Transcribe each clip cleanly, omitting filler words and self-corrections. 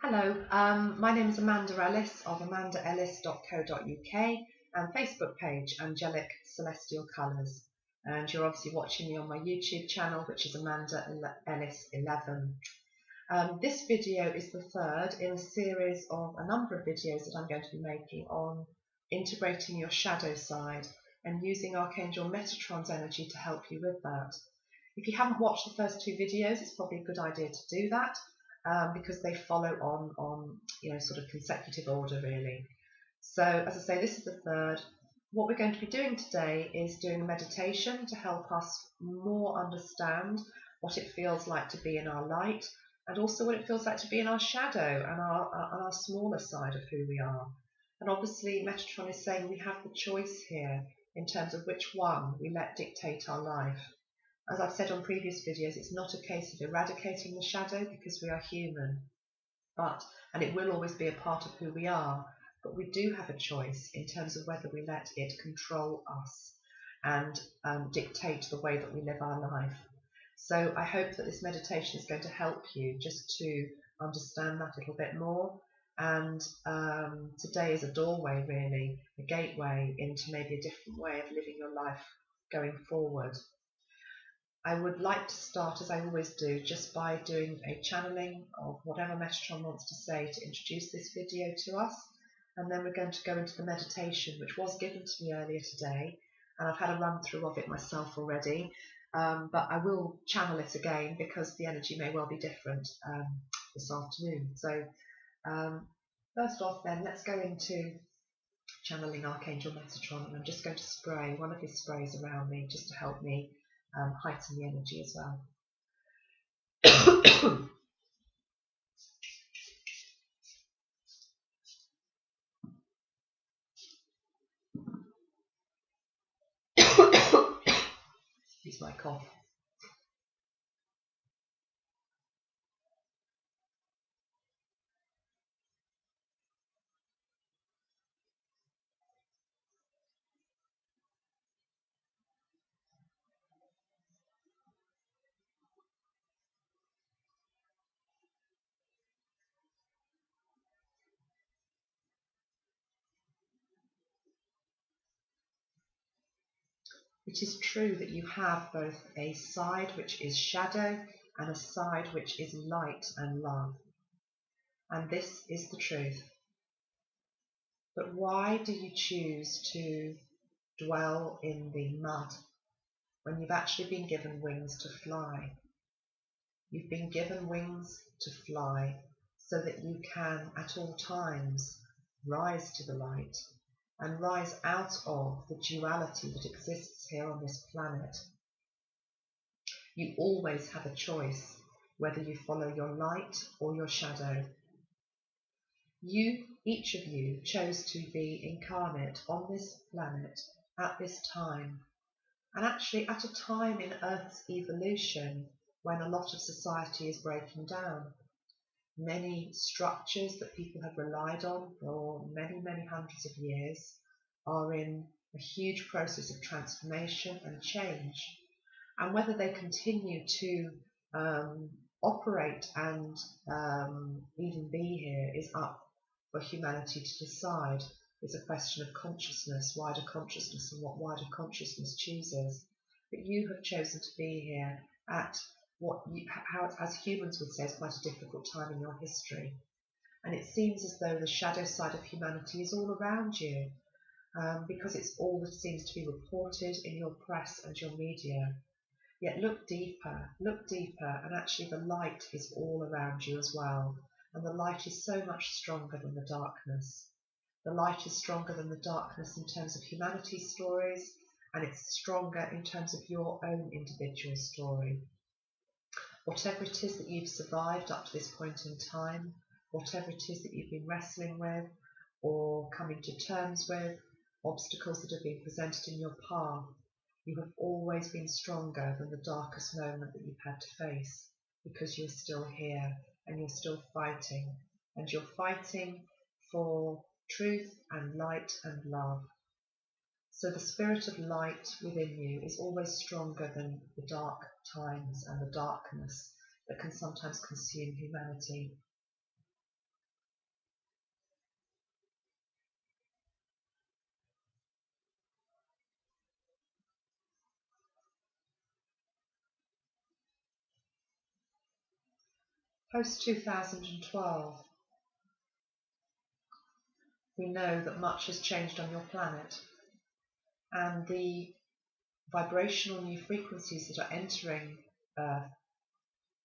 Hello, my name is Amanda Ellis of amandaellis.co.uk and Facebook page Angelic Celestial Colours. And you're obviously watching me on my YouTube channel, which is Amanda Ellis 11. This video is the third in a series of a number of videos that I'm going to be making on integrating your shadow side and using Archangel Metatron's energy to help you with that. If you haven't watched the first two videos, it's probably a good idea to do that. Because they follow on sort of consecutive order really. So as I say, this is the third. What we're going to be doing today is doing a meditation to help us more understand what it feels like to be in our light, and also what it feels like to be in our shadow and our smaller side of who we are. And obviously Metatron is saying we have the choice here in terms of which one we let dictate our life. As I've said on previous videos, it's not a case of eradicating the shadow because we are human, and it will always be a part of who we are, but we do have a choice in terms of whether we let it control us and dictate the way that we live our life. So I hope that this meditation is going to help you just to understand that a little bit more. And today is a doorway really, a gateway into maybe a different way of living your life going forward. I would like to start, as I always do, just by doing a channeling of whatever Metatron wants to say to introduce this video to us. And then we're going to go into the meditation, which was given to me earlier today. And I've had a run through of it myself already. But I will channel it again because the energy may well be different this afternoon. So first off then, let's go into channeling Archangel Metatron. And I'm just going to spray one of his sprays around me just to help me heighten the energy as well. Excuse my cough. It is true that you have both a side which is shadow and a side which is light and love. And this is the truth. But why do you choose to dwell in the mud when you've actually been given wings to fly? You've been given wings to fly so that you can at all times rise to the light and rise out of the duality that exists here on this planet. You always have a choice whether you follow your light or your shadow. Each of you, chose to be incarnate on this planet at this time, and actually at a time in Earth's evolution when a lot of society is breaking down. Many structures that people have relied on for many, many hundreds of years are in a huge process of transformation and change. And whether they continue to operate and even be here is up for humanity to decide. It's a question of consciousness, wider consciousness, and what wider consciousness chooses. But you have chosen to be here at how, as humans would say, is quite a difficult time in your history. And it seems as though the shadow side of humanity is all around you, because it's all that seems to be reported in your press and your media. Yet look deeper, and actually the light is all around you as well. And the light is so much stronger than the darkness. The light is stronger than the darkness in terms of humanity's stories, and it's stronger in terms of your own individual story. Whatever it is that you've survived up to this point in time, whatever it is that you've been wrestling with or coming to terms with, obstacles that have been presented in your path, you have always been stronger than the darkest moment that you've had to face, because you're still here and you're still fighting, and you're fighting for truth and light and love. So the spirit of light within you is always stronger than the dark times and the darkness that can sometimes consume humanity. Post 2012, we know that much has changed on your planet, and the vibrational new frequencies that are entering Earth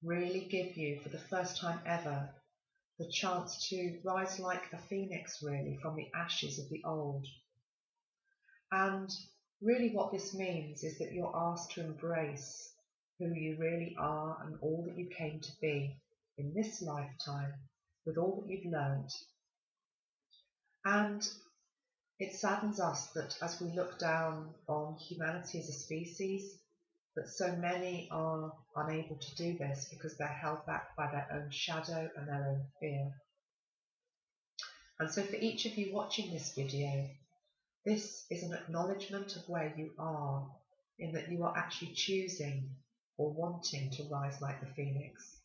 really give you, for the first time ever, the chance to rise like a phoenix, really, from the ashes of the old. And really what this means is that you're asked to embrace who you really are and all that you came to be in this lifetime, with all that you've learned. And it saddens us that as we look down on humanity as a species, that so many are unable to do this because they're held back by their own shadow and their own fear. And so for each of you watching this video, this is an acknowledgement of where you are, in that you are actually choosing or wanting to rise like the phoenix.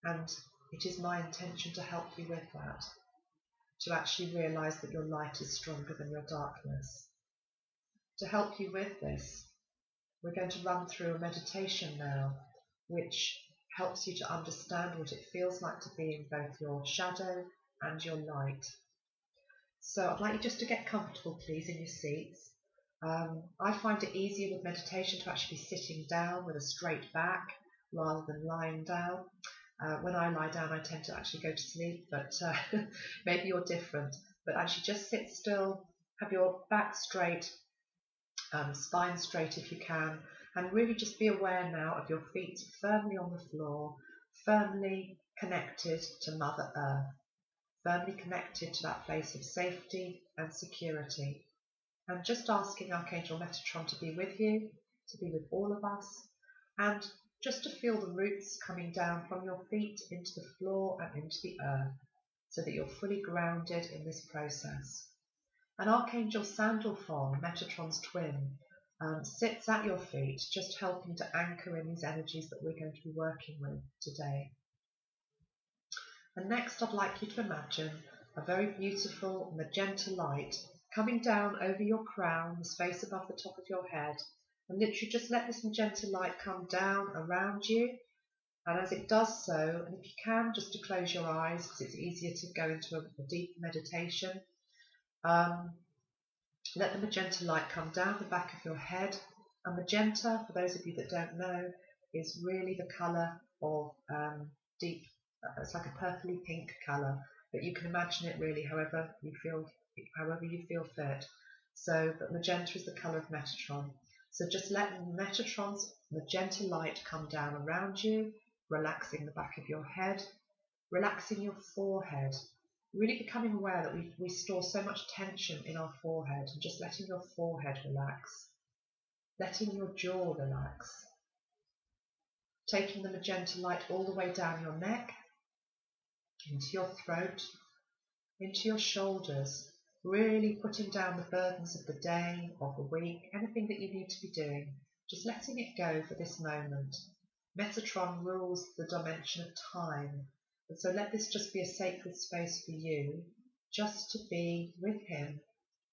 And it is my intention to help you with that, to actually realise that your light is stronger than your darkness. To help you with this, we're going to run through a meditation now, which helps you to understand what it feels like to be in both your shadow and your light. So I'd like you just to get comfortable, please, in your seats. I find it easier with meditation to actually be sitting down with a straight back rather than lying down. When I lie down, I tend to actually go to sleep, but maybe you're different. But actually just sit still, have your back straight, spine straight if you can, and really just be aware now of your feet firmly on the floor, firmly connected to Mother Earth, firmly connected to that place of safety and security. And just asking Archangel Metatron to be with you, to be with all of us, and just to feel the roots coming down from your feet into the floor and into the earth, so that you're fully grounded in this process. And Archangel Sandalphon, Metatron's twin, sits at your feet, just helping to anchor in these energies that we're going to be working with today. And next I'd like you to imagine a very beautiful magenta light coming down over your crown, the space above the top of your head, and literally just let this magenta light come down around you. And as it does so, and if you can, just to close your eyes because it's easier to go into a deep meditation, let the magenta light come down the back of your head. And magenta, for those of you that don't know, is really the colour of deep, it's like a purpley pink colour, but you can imagine it really however you feel fit. So, but magenta is the colour of Metatron. So just let Metatron's magenta light come down around you, relaxing the back of your head, relaxing your forehead, really becoming aware that we store so much tension in our forehead, and just letting your forehead relax, letting your jaw relax, taking the magenta light all the way down your neck, into your throat, into your shoulders, really putting down the burdens of the day, of the week, anything that you need to be doing, just letting it go for this moment. Metatron rules the dimension of time, and so let this just be a sacred space for you, just to be with him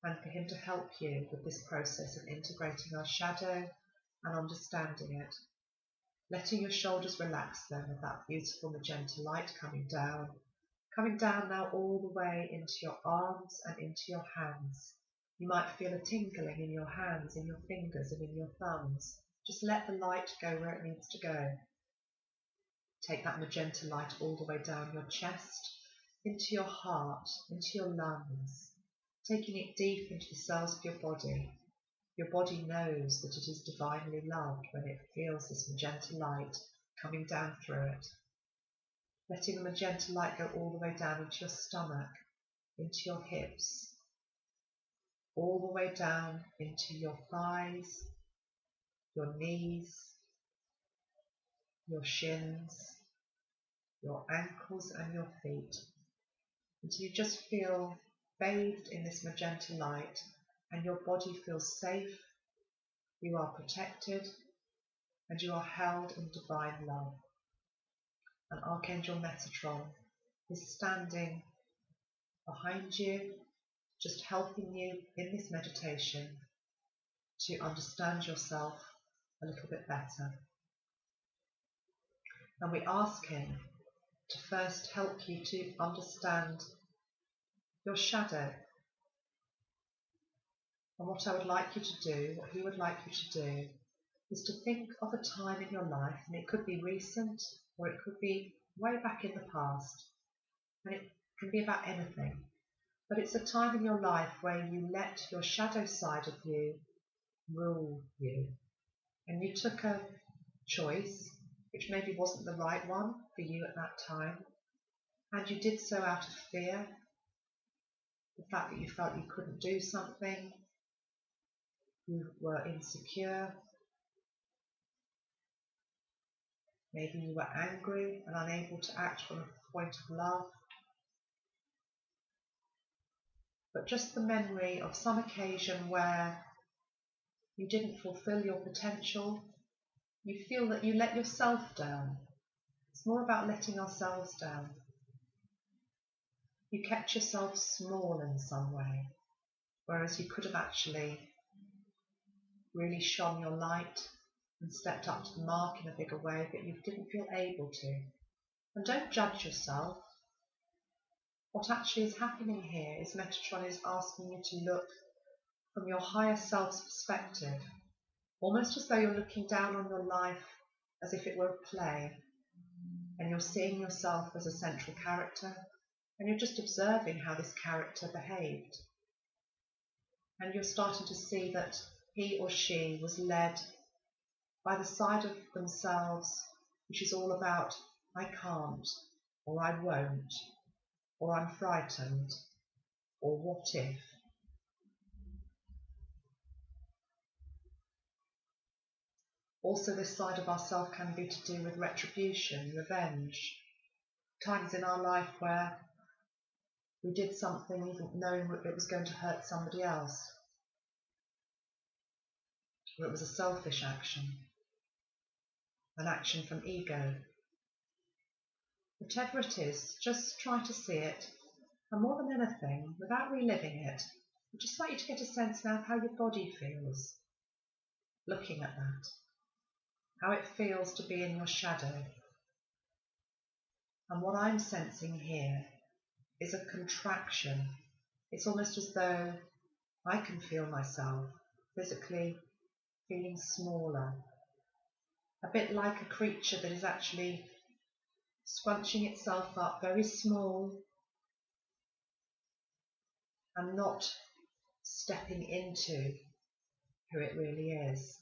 and for him to help you with this process of integrating our shadow and understanding it. Letting your shoulders relax then with that beautiful magenta light coming down now all the way into your arms and into your hands. You might feel a tingling in your hands, in your fingers and in your thumbs. Just let the light go where it needs to go. Take that magenta light all the way down your chest, into your heart, into your lungs, taking it deep into the cells of your body. Your body knows that it is divinely loved when it feels this magenta light coming down through it. Letting the magenta light go all the way down into your stomach, into your hips, all the way down into your thighs, your knees, your shins, your ankles and your feet, until you just feel bathed in this magenta light and your body feels safe, you are protected, and you are held in divine love. And Archangel Metatron is standing behind you, just helping you in this meditation to understand yourself a little bit better. And we ask him to first help you to understand your shadow. And what I would like you to do, what he would like you to do, is to think of a time in your life, and it could be recent or it could be way back in the past, and it can be about anything, but it's a time in your life where you let your shadow side of you rule you, and you took a choice which maybe wasn't the right one for you at that time, and you did so out of fear, the fact that you felt you couldn't do something, you were insecure, maybe you were angry and unable to act from a point of love. But just the memory of some occasion where you didn't fulfill your potential, you feel that you let yourself down. It's more about letting ourselves down. You kept yourself small in some way, whereas you could have actually really shone your light and stepped up to the mark in a bigger way, but you didn't feel able to. And don't judge yourself. What actually is happening here is Metatron is asking you to look from your higher self's perspective, almost as though you're looking down on your life as if it were a play, and you're seeing yourself as a central character, and you're just observing how this character behaved. And you're starting to see that he or she was led by the side of themselves, which is all about I can't, or I won't, or I'm frightened, or what if. Also, this side of ourself can be to do with retribution, revenge. Times in our life where we did something even knowing that it was going to hurt somebody else, or it was a selfish action, an action from ego. Whatever it is, just try to see it, and more than anything, without reliving it, I'd just like you to get a sense now of how your body feels, looking at that, how it feels to be in your shadow. And what I'm sensing here is a contraction. It's almost as though I can feel myself physically feeling smaller, a bit like a creature that is actually scrunching itself up very small and not stepping into who it really is.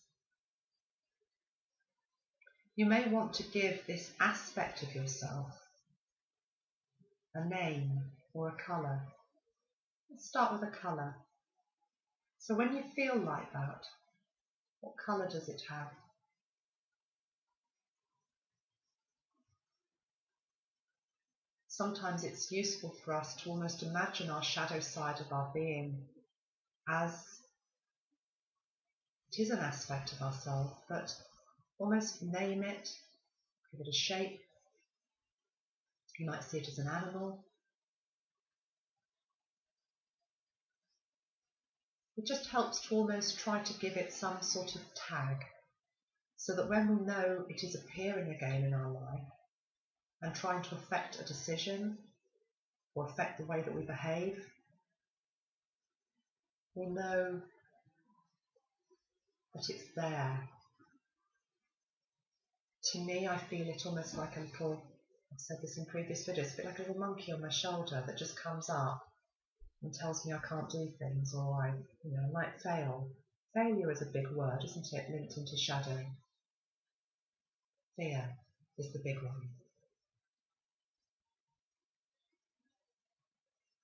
You may want to give this aspect of yourself a name or a colour. Let's start with a colour. So when you feel like that, what colour does it have? Sometimes it's useful for us to almost imagine our shadow side of our being as it is an aspect of ourselves, but almost name it, give it a shape. You might see it as an animal. It just helps to almost try to give it some sort of tag, so that when we know it is appearing again in our life and trying to affect a decision or affect the way that we behave, we know that it's there. To me, I feel it almost like a little, I've said this in previous videos, a bit like a little monkey on my shoulder that just comes up and tells me I can't do things, or I might fail. Failure is a big word, isn't it, linked into shadow. Fear is the big one.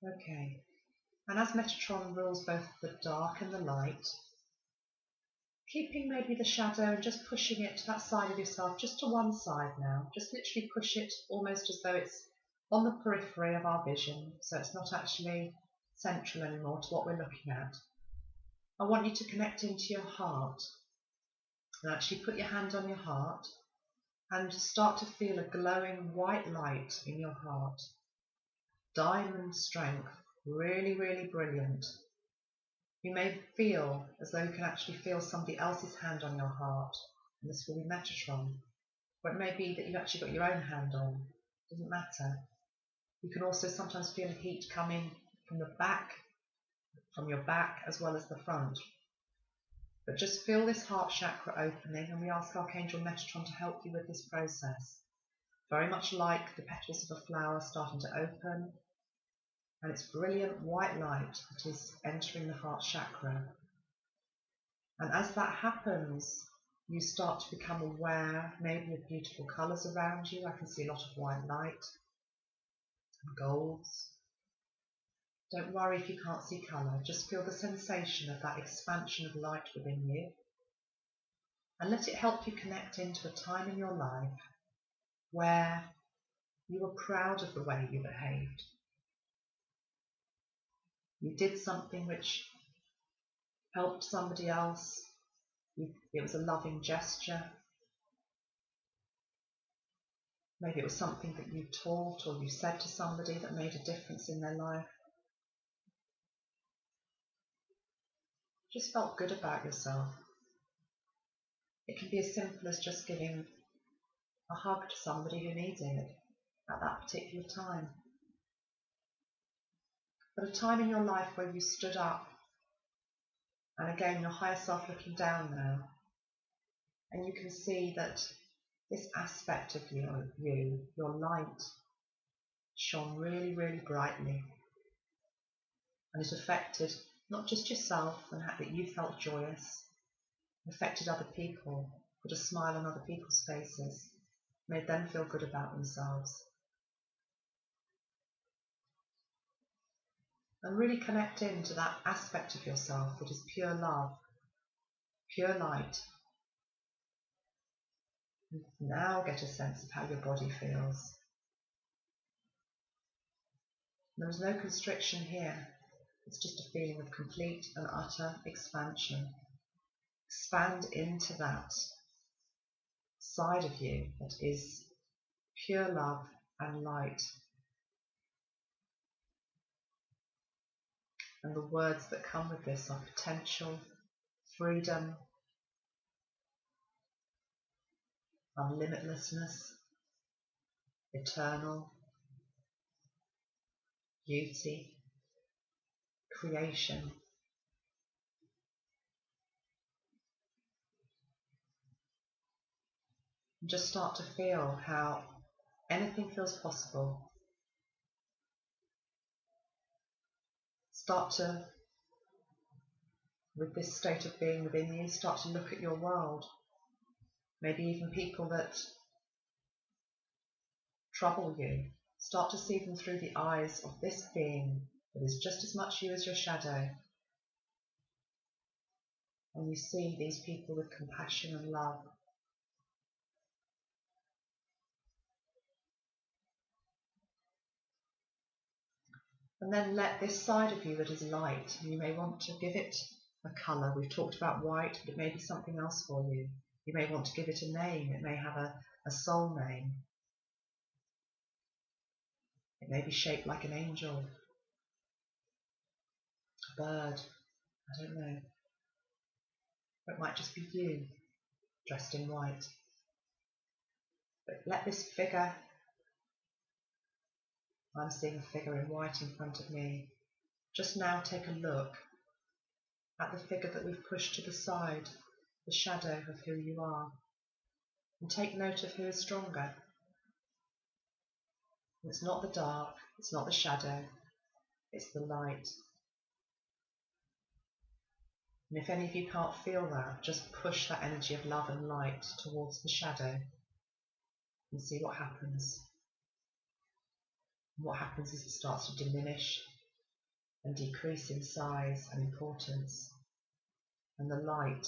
Okay, and as Metatron rules both the dark and the light, keeping maybe the shadow and just pushing it to that side of yourself, just to one side now, just literally push it almost as though it's on the periphery of our vision, so it's not actually central anymore to what we're looking at. I want you to connect into your heart and actually put your hand on your heart and start to feel a glowing white light in your heart. Diamond strength, really, really brilliant. You may feel as though you can actually feel somebody else's hand on your heart, and this will be Metatron. Or it may be that you've actually got your own hand on. doesn't matter. You can also sometimes feel heat coming from the back, from your back as well as the front. But just feel this heart chakra opening, and we ask Archangel Metatron to help you with this process. Very much like the petals of a flower starting to open, and it's brilliant white light that is entering the heart chakra. And as that happens, you start to become aware maybe of beautiful colours around you. I can see a lot of white light and golds. Don't worry if you can't see colour, just feel the sensation of that expansion of light within you, and let it help you connect into a time in your life where you were proud of the way you behaved. You did something which helped somebody else. It was a loving gesture. Maybe it was something that you taught or you said to somebody that made a difference in their life. Just felt good about yourself. It can be as simple as just giving a hug to somebody who needed it at that particular time. But a time in your life where you stood up, and again your higher self looking down now, and you can see that this aspect of you, your light, shone really, really brightly, and it affected not just yourself and that you felt joyous, it affected other people, put a smile on other people's faces, made them feel good about themselves. And really connect into that aspect of yourself that is pure love, pure light. And now get a sense of how your body feels. There is no constriction here. It's just a feeling of complete and utter expansion. Expand into that side of you that is pure love and light. And the words that come with this are potential, freedom, unlimitlessness, eternal, beauty, creation. And just start to feel how anything feels possible. Start to, with this state of being within you, start to look at your world. Maybe even people that trouble you. Start to see them through the eyes of this being that is just as much you as your shadow. And you see these people with compassion and love. And then let this side of you that is light, you may want to give it a colour. We've talked about white, but it may be something else for you. You may want to give it a name. It may have a soul name. It may be shaped like an angel, a bird, I don't know. Or it might just be you, dressed in white. But let this figure, I'm seeing a figure in white in front of me, just now take a look at the figure that we've pushed to the side, the shadow of who you are, and take note of who is stronger. It's not the dark, it's not the shadow, it's the light. And if any of you can't feel that, just push that energy of love and light towards the shadow and see what happens. And what happens is it starts to diminish and decrease in size and importance, and the light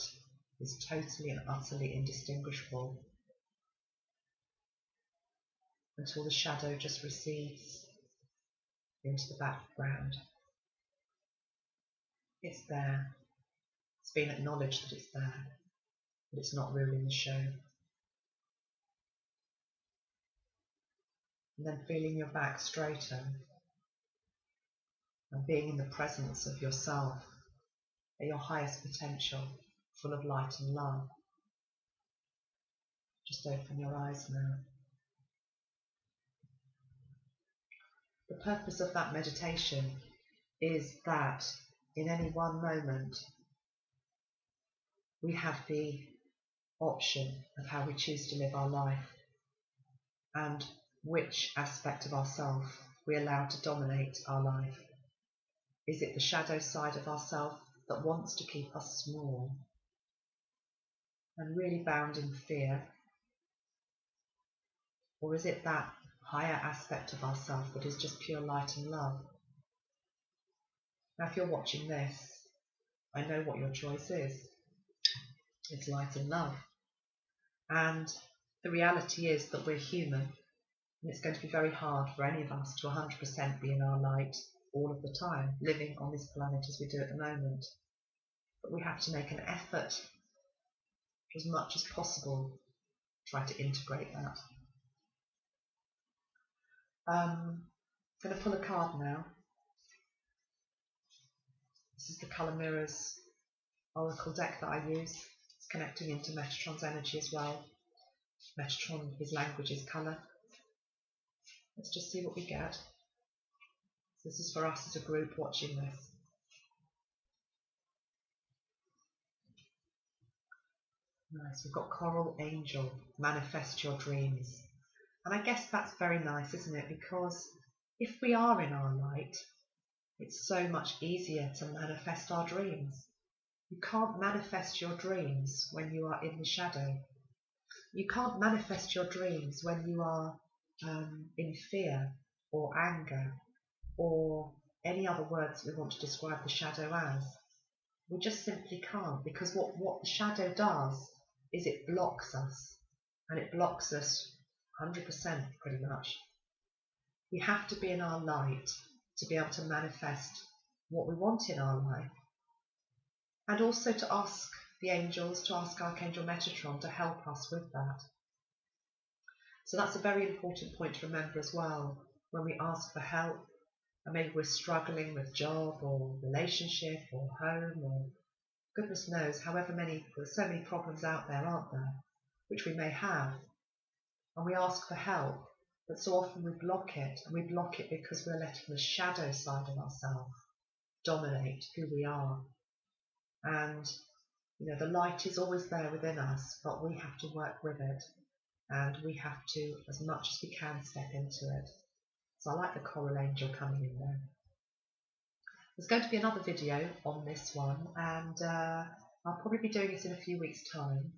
is totally and utterly indistinguishable until the shadow just recedes into the background. It's there. It's been acknowledged that it's there, but it's not ruling the show. And then feeling your back straighten and being in the presence of yourself at your highest potential, full of light and love. Just open your eyes now. The purpose of that meditation is that in any one moment we have the option of how we choose to live our life and which aspect of ourself we allow to dominate our life. Is it the shadow side of ourself that wants to keep us small and really bound in fear? Or is it that higher aspect of ourself that is just pure light and love? Now, if you're watching this, I know what your choice is. It's light and love. And the reality is that we're human, and it's going to be very hard for any of us to 100% be in our light all of the time, living on this planet as we do at the moment. But we have to make an effort, as much as possible, try to integrate that. I'm going to pull a card now. This is the Colour Mirrors Oracle deck that I use. It's connecting into Metatron's energy as well. Metatron, his language is colour. Let's just see what we get. This is for us as a group watching this. Nice, we've got Coral Angel, manifest your dreams. And I guess that's very nice, isn't it? Because if we are in our light, it's so much easier to manifest our dreams. You can't manifest your dreams when you are in the shadow. You can't manifest your dreams when you are in fear or anger or any other words we want to describe the shadow as. We just simply can't, because what the shadow does is it blocks us, and it blocks us 100% pretty much. We have to be in our light to be able to manifest what we want in our life, and also to ask the angels, to ask Archangel Metatron to help us with that. So that's a very important point to remember as well when we ask for help, and maybe we're struggling with job or relationship or home or goodness knows, there's so many problems out there, aren't there, which we may have, and we ask for help, but so often we block it, and we block it because we're letting the shadow side of ourselves dominate who we are. And the light is always there within us, but we have to work with it, and we have to, as much as we can, step into it. So I like the Coral Angel coming in there. There's going to be another video on this one, and I'll probably be doing it in a few weeks' time.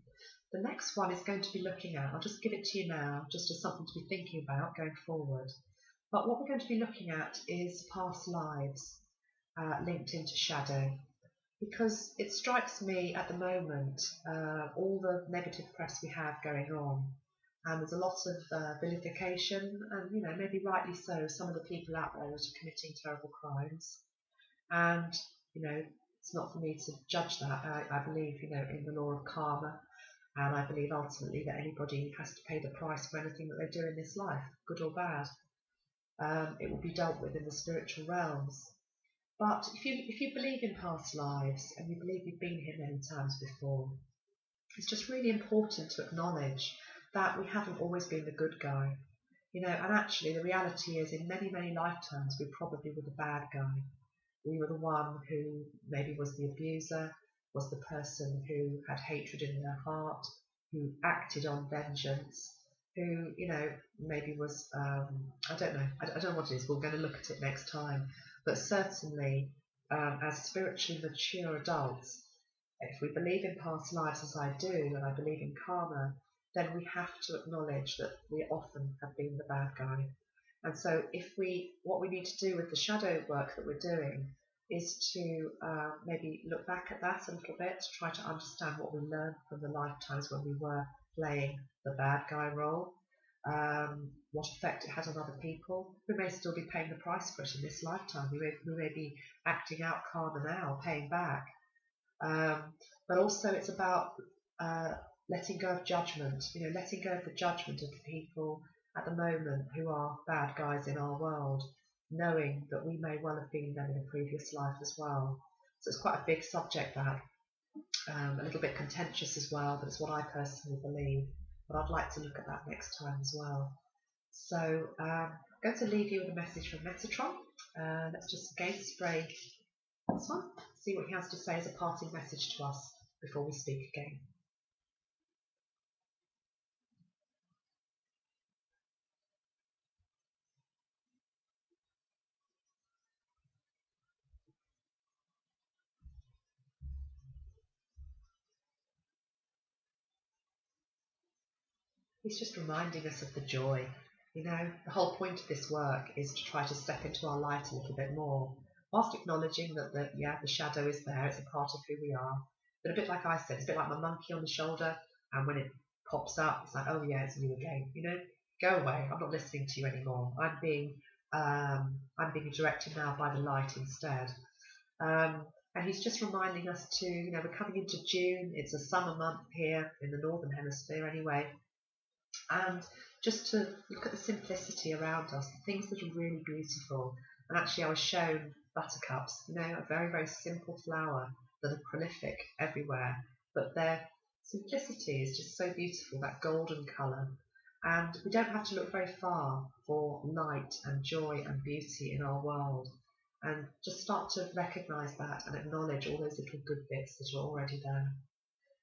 The next one is going to be looking at, I'll just give it to you now, just as something to be thinking about going forward. But what we're going to be looking at is past lives linked into shadow. Because it strikes me at the moment, all the negative press we have going on, and there's a lot of vilification, and maybe rightly so, some of the people out there that are committing terrible crimes. And it's not for me to judge that. I believe in the law of karma, and I believe ultimately that anybody has to pay the price for anything that they do in this life, good or bad. It will be dealt with in the spiritual realms. But if you believe in past lives, and you believe you've been here many times before, it's just really important to acknowledge that we haven't always been the good guy. And actually the reality is, in many, many lifetimes we probably were the bad guy. We were the one who maybe was the abuser, was the person who had hatred in their heart, who acted on vengeance, who maybe was I don't know what it is. We're going to look at it next time. But certainly, as spiritually mature adults, if we believe in past lives, as I do, and I believe in karma, then we have to acknowledge that we often have been the bad guy. And so what we need to do with the shadow work that we're doing is to maybe look back at that a little bit, to try to understand what we learned from the lifetimes when we were playing the bad guy role, what effect it had on other people. We may still be paying the price for it in this lifetime. We may be acting out karma now, paying back. But also it's about letting go of judgment, letting go of the judgment of the people at the moment who are bad guys in our world, knowing that we may well have been them in a previous life as well. So it's quite a big subject, that. A little bit contentious as well, but it's what I personally believe. But I'd like to look at that next time as well. So I'm going to leave you with a message from Metatron. Let's just again spray this one, see what he has to say as a parting message to us before we speak again. He's just reminding us of the joy. You know, the whole point of this work is to try to step into our light a little bit more, whilst acknowledging that the shadow is there, it's a part of who we are. But a bit like I said, it's a bit like my monkey on the shoulder, and when it pops up, it's like, oh yeah, it's you again. You know, go away. I'm not listening to you anymore. I'm being directed now by the light instead. And he's just reminding us to, you know, we're coming into June. It's a summer month here in the Northern Hemisphere anyway. And just to look at the simplicity around us, the things that are really beautiful. And actually I was shown buttercups, you know, a very, very simple flower that are prolific everywhere, but their simplicity is just so beautiful, that golden colour. And we don't have to look very far for light and joy and beauty in our world. And just start to recognise that and acknowledge all those little good bits that are already there.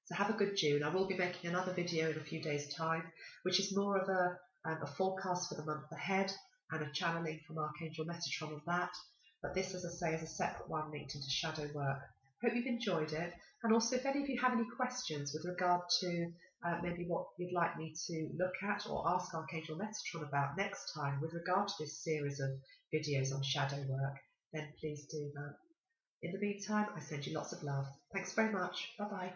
So have a good June. I will be making another video in a few days' time, which is more of a forecast for the month ahead and a channeling from Archangel Metatron of that. But this, as I say, is a separate one linked into shadow work. Hope you've enjoyed it. And also, if any of you have any questions with regard to maybe what you'd like me to look at or ask Archangel Metatron about next time with regard to this series of videos on shadow work, then please do that. In the meantime, I send you lots of love. Thanks very much. Bye-bye.